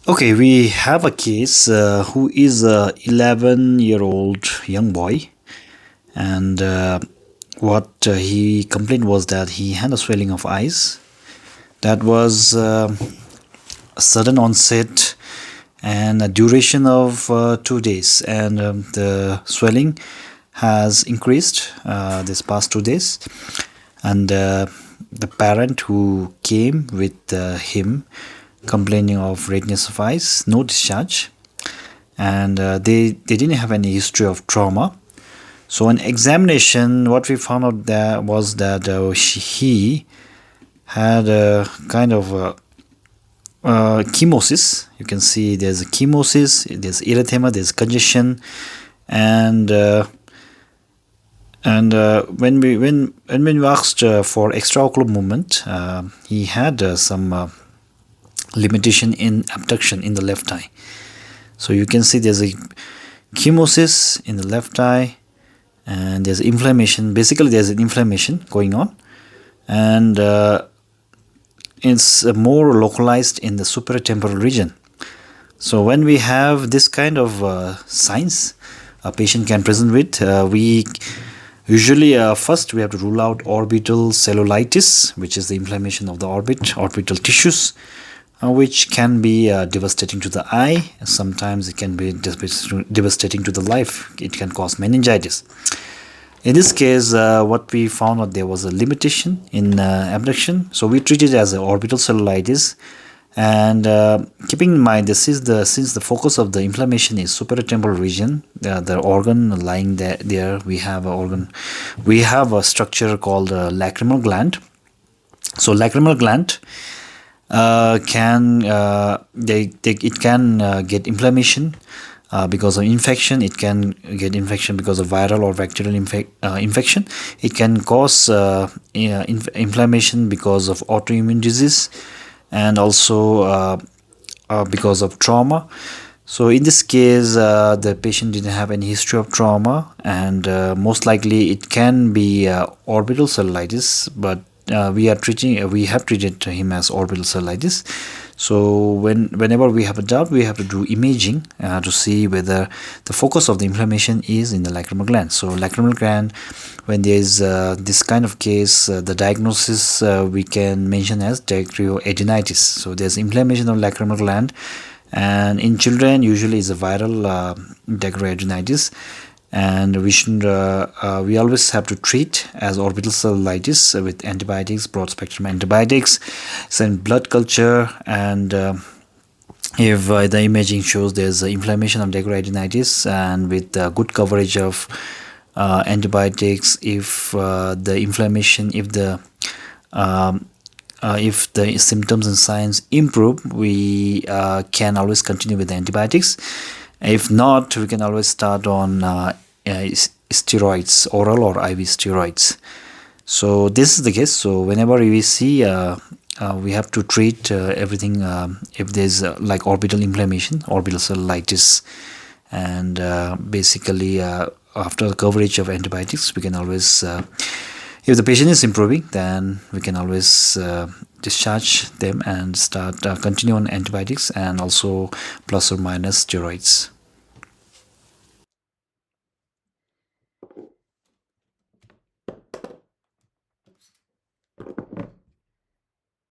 Okay, we have a case who is a 11-year-old young boy, and what he complained was that he had a swelling of eyes that was a sudden onset and a duration of 2 days, and the swelling has increased this past 2 days, and the parent who came with him complaining of redness of eyes, no discharge, and they didn't have any history of trauma. So in examination, what we found out there was that he had a kind of chemosis. You can see there's a chemosis, there's erythema, there's congestion, and when we asked for extraocular movement, he had some limitation in abduction in the left eye. So you can see there's a chemosis in the left eye, and there's inflammation. Basically, there's an inflammation going on, and it's more localized in the superior temporal region. So when we have this kind of signs a patient can present with, we usually first we have to rule out orbital cellulitis, which is the inflammation of the orbital tissues, which can be devastating to the eye. Sometimes it can be devastating to the life. It can cause meningitis. In this case, what we found out, there was a limitation in abduction, so we treated it as an orbital cellulitis. And keeping in mind, since the focus of the inflammation is superior temporal region, the organ lying there, we have a structure called lacrimal gland. So lacrimal gland can get inflammation because of infection. It can get infection because of viral or bacterial infection. It can cause inflammation because of autoimmune disease, and also because of trauma. So in this case, the patient didn't have any history of trauma, and most likely it can be orbital cellulitis, but we have treated him as orbital cellulitis. So whenever we have a doubt, we have to do imaging to see whether the focus of the inflammation is in the lacrimal gland. So lacrimal gland, when there is this kind of case, the diagnosis we can mention as Dacryoadenitis. So there's inflammation of lacrimal gland, and in children usually is a viral Dacryoadenitis. And we always have to treat as orbital cellulitis with antibiotics, broad spectrum antibiotics, send blood culture, and if the imaging shows there's inflammation of Dacryoadenitis, and with good coverage of antibiotics, if the symptoms and signs improve, we can always continue with the antibiotics. If not, we can always start on steroids, oral or IV steroids. So this is the case. So whenever we see, we have to treat everything if there's like orbital inflammation, orbital cellulitis, and basically after the coverage of antibiotics, we can always, if the patient is improving, then we can always discharge them and start continue on antibiotics, and also plus or minus steroids.